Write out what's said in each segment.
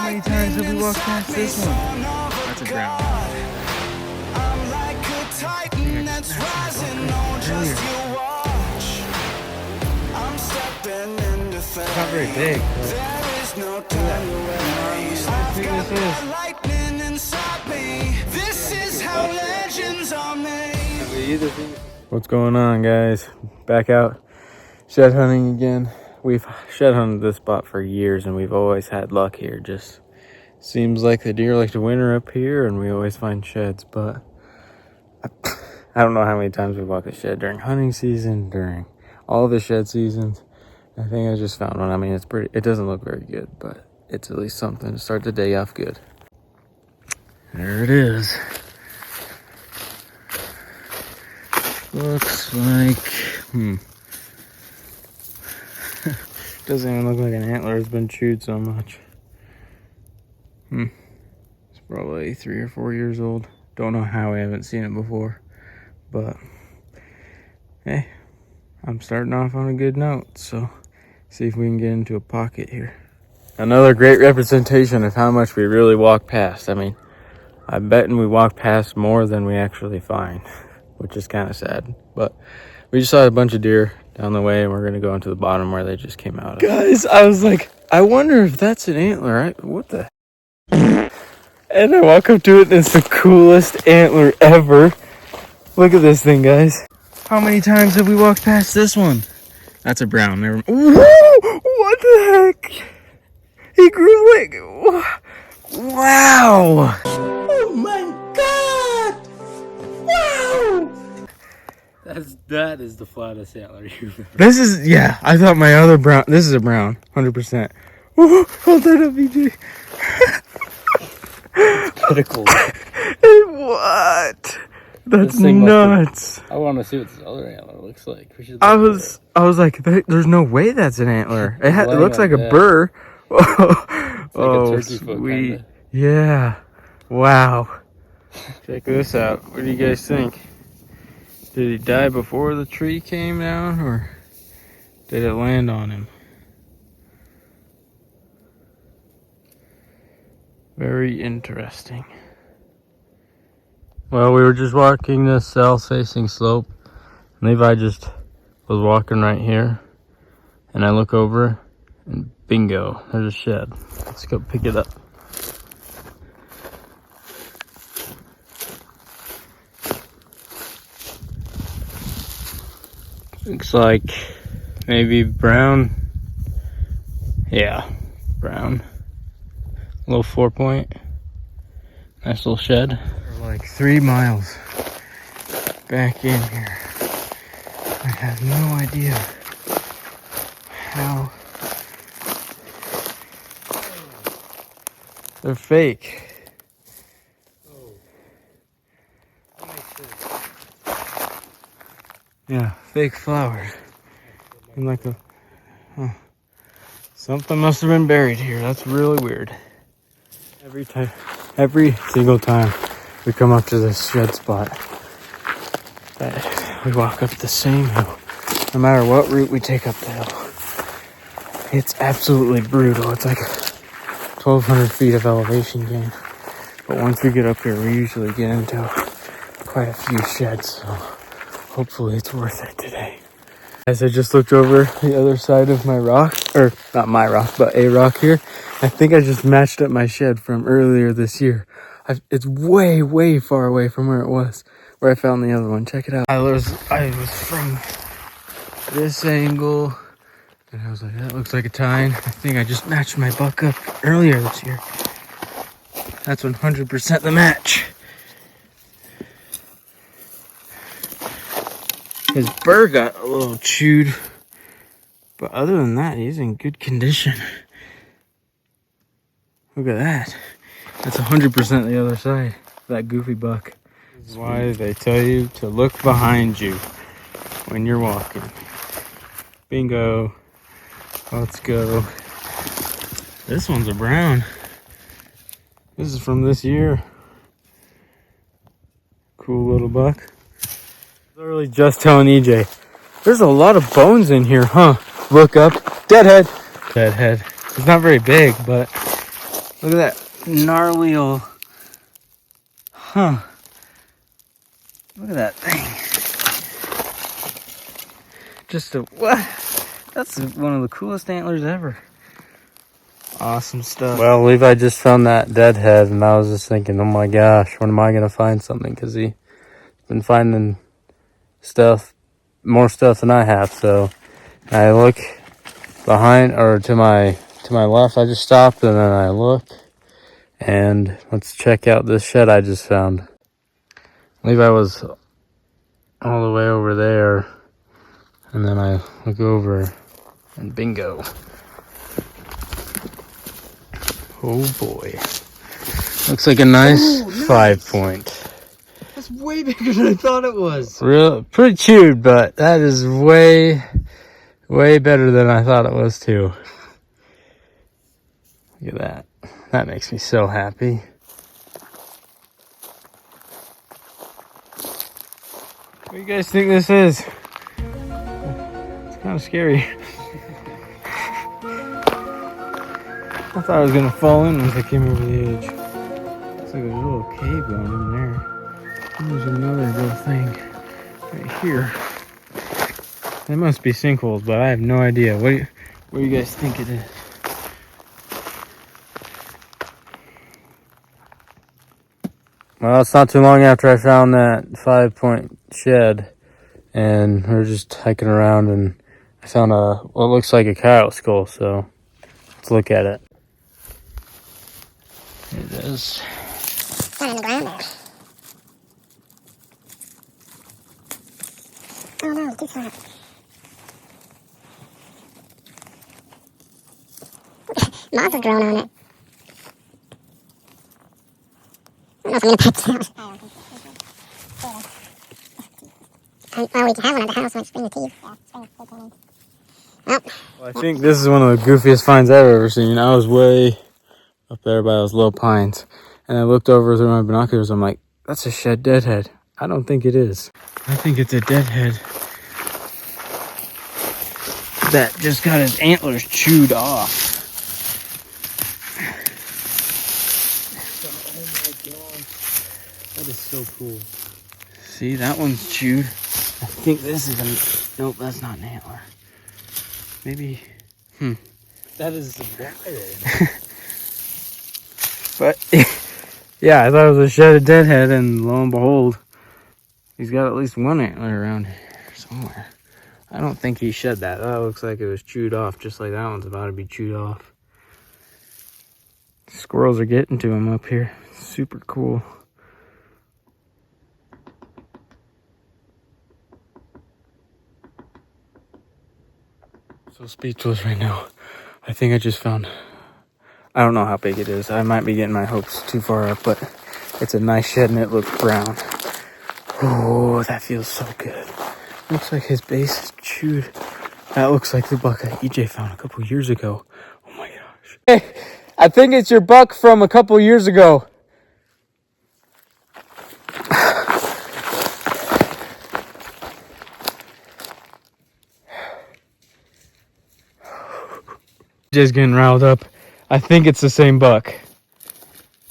How many times have we walked past this one? That's a brown. It's not very big, but what's going on, guys? Back out shed hunting again. We've shed hunted this spot for years and we've always had luck here. Just seems like the deer like to winter up here and we always find sheds, but I don't know how many times we walk a shed during hunting season, during all the shed seasons. I think I just found one. I mean, it doesn't look very good, but it's at least something to start the day off good. There it is. Looks like, doesn't even look like an antler has been chewed so much. It's probably 3 or 4 years old. Don't know how I haven't seen it before, but hey, I'm starting off on a good note, so see if we can get into a pocket here. Another great representation of how much we really walk past. I mean, I bet we walk past more than we actually find, which is kind of sad, but we just saw a bunch of deer down the way and we're going to go into the bottom where they just came out of. Guys, I was like, I wonder if that's an antler, right? What the? And I walk up to it and it's the coolest antler ever. Look at this thing, guys. How many times have we walked past this one? That's a brown. Never. Whoa! What the heck? He grew like. Wow! Oh my god! Wow! That is the flattest antler you've ever. This is, yeah. I thought my other brown. This is a brown, 100%. Whoa! Hold that up, BJ. Critical. What? That's nuts. I want to see what this other antler looks like. I was like, there's no way that's an antler. It looks like a burr. It's like a turkey foot, sweet. kinda. Yeah. Wow. Check this out. What do you guys think? Did he die before the tree came down, or did it land on him? Very interesting. Well, we were just walking this south-facing slope. Levi just was walking right here. And I look over, and bingo, there's a shed. Let's go pick it up. Looks like maybe brown. Yeah, brown. Little 4-point. Nice little shed. We're like 3 miles back in here. I have no idea how they're fake. Yeah, fake flowers. And like a something must have been buried here. That's really weird. Every single time we come up to this shed spot, we walk up the same hill. No matter what route we take up the hill, it's absolutely brutal. It's like 1,200 feet of elevation gain. But once we get up here, we usually get into quite a few sheds. So hopefully it's worth it today. As I just looked over the other side of my rock, or not my rock, but a rock here. I think I just matched up my shed from earlier this year. It's way, way far away from where it was, where I found the other one. Check it out. I was from this angle, and I was like, that looks like a tine. I think I just matched my buck up earlier this year. That's 100% the match. His burr got a little chewed, but other than that, he's in good condition. Look at that. That's 100% the other side. That goofy buck. This is why they tell you to look behind you when you're walking. Bingo. Let's go. This one's a brown. This is from this year. Cool little buck. Literally just telling EJ, there's a lot of bones in here, huh? Look up. Deadhead. Deadhead. It's not very big, but Look at that gnarly old, huh? Look at that thing. Just a, what? That's one of the coolest antlers ever. Awesome stuff. Well, Levi just found that deadhead, and I was just thinking, oh my gosh, when am I going to find something? Because he's been finding stuff, more stuff than I have. So I look behind, or to my left, I just stopped, and then I look, and let's check out this shed I just found. Levi was all the way over there, and then I look over, and bingo. Oh boy. Looks like a nice 5 point. That's way bigger than I thought it was. Pretty chewed, but that is way better than I thought it was too. Look at that. That makes me so happy. What do you guys think this is? It's kind of scary. I thought I was gonna fall in once I came over the edge. Looks like there's a little cave going in there. There's another little thing right here. That must be sinkholes, but I have no idea. What do you guys think it is? Well, it's not too long after I found that 5 point shed, and we were just hiking around, and I found what looks like a coyote skull. So let's look at it. Here it is. Not in the ground there. Oh no, too flat. Moths have grown on it. I don't know if I'm gonna touch that. Well, we can have one at the house when it's spring the teeth. Yeah, spring the teeth. Well, I think this is one of the goofiest finds I've ever seen. I was way up there by those low pines, and I looked over through my binoculars. I'm like, that's a shed deadhead. I don't think it is. I think it's a deadhead that just got his antlers chewed off. Oh my gosh, that is so cool. See, that one's chewed. I think this is a, nope, that's not an antler. Maybe, That is wild. But yeah, I thought it was a shedded deadhead, and lo and behold, he's got at least one antler around here somewhere. I don't think he shed that. That looks like it was chewed off, just like that one's about to be chewed off. Squirrels are getting to him up here. Super cool. So speechless right now. I think I just found, I don't know how big it is. I might be getting my hopes too far up, but it's a nice shed and it looks brown. Oh, that feels so good. Looks like his base is chewed. That looks like the buck that EJ found a couple years ago. Oh my gosh. Hey, I think it's your buck from a couple years ago. Just getting riled up. I think it's the same buck.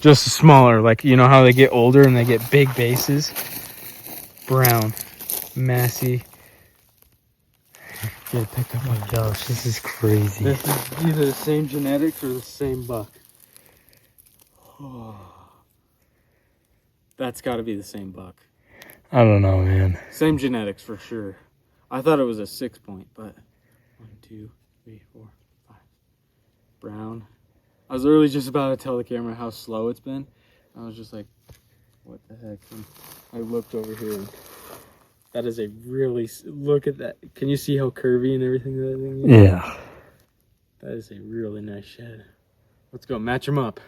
Just smaller, like, you know how they get older and they get big bases? Brown. Massy. Get it picked up. Oh my gosh, this is crazy. This is either the same genetics or the same buck. Oh. That's got to be the same buck. I don't know, man. Same genetics for sure. I thought it was a 6 point, but 1, 2, 3, 4, 5. Brown. I was literally just about to tell the camera how slow it's been. I was just like, what the heck? And I looked over here. And that is a really, look at that. Can you see how curvy and everything that thing is? Yeah. That is a really nice shed. Let's go match them up.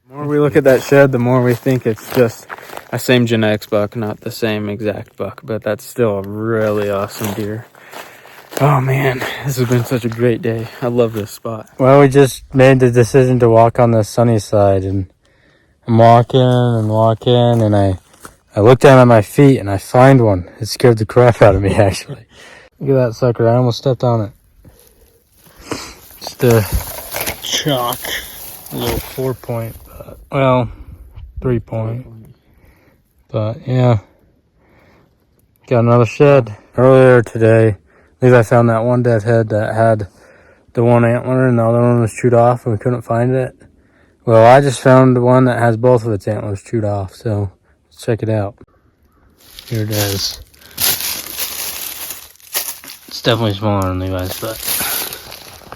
The more we look at that shed, the more we think it's just a same genetics buck, not the same exact buck, but that's still a really awesome deer. Oh man, this has been such a great day. I love this spot. Well, we just made the decision to walk on the sunny side, and I'm walking, and I look down at my feet and I find one. It scared the crap out of me, actually. Look at that sucker. I almost stepped on it. Just a chalk a little 4-point, but, well, 3-point. But yeah, got another shed. Earlier today, I believe I found that one dead head that had the one antler and the other one was chewed off and we couldn't find it. Well, I just found the one that has both of its antlers chewed off, so let's check it out. Here it is. It's definitely smaller than Levi's, but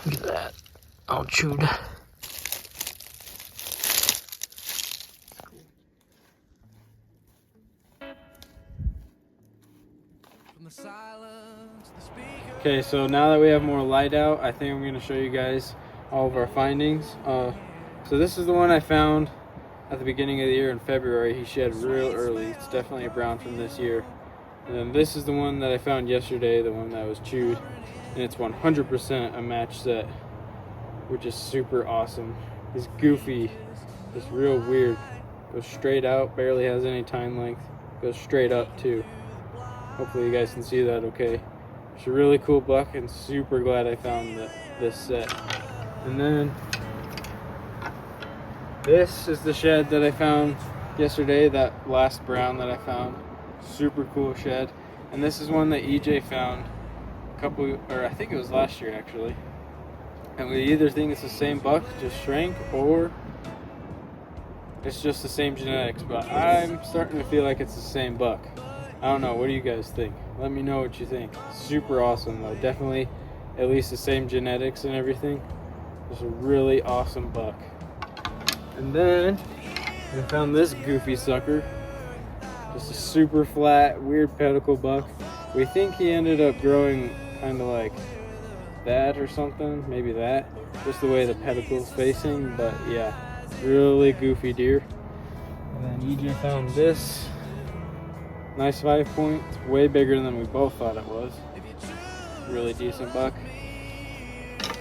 look at that, all chewed. Okay, so now that we have more light out, I think I'm going to show you guys all of our findings. So this is the one I found at the beginning of the year in February. He shed real early. It's definitely a brown from this year. And then this is the one that I found yesterday, the one that was chewed. And it's 100% a match set, which is super awesome. It's goofy, just real weird. Goes straight out, barely has any time length. Goes straight up too. Hopefully you guys can see that okay. It's a really cool buck and super glad I found this set. And then this is the shed that I found yesterday, that last brown that I found. Super cool shed. And this is one that EJ found I think it was last year actually. And we either think it's the same buck, just shrank, or it's just the same genetics, but I'm starting to feel like it's the same buck. I don't know, what do you guys think? Let me know what you think. Super awesome though, definitely at least the same genetics and everything. Just a really awesome buck. And then I found this goofy sucker. Just a super flat, weird pedicle buck. We think he ended up growing kind of like that or something, maybe that. Just the way the pedicle's facing, but yeah, really goofy deer. And then EJ found this. Nice 5-point, it's way bigger than we both thought it was. Really decent buck.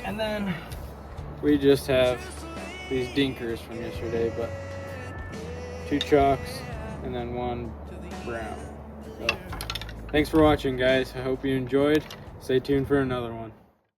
And then we just have these dinkers from yesterday, but 2 chalks and then 1 brown. So thanks for watching, guys. I hope you enjoyed. Stay tuned for another one.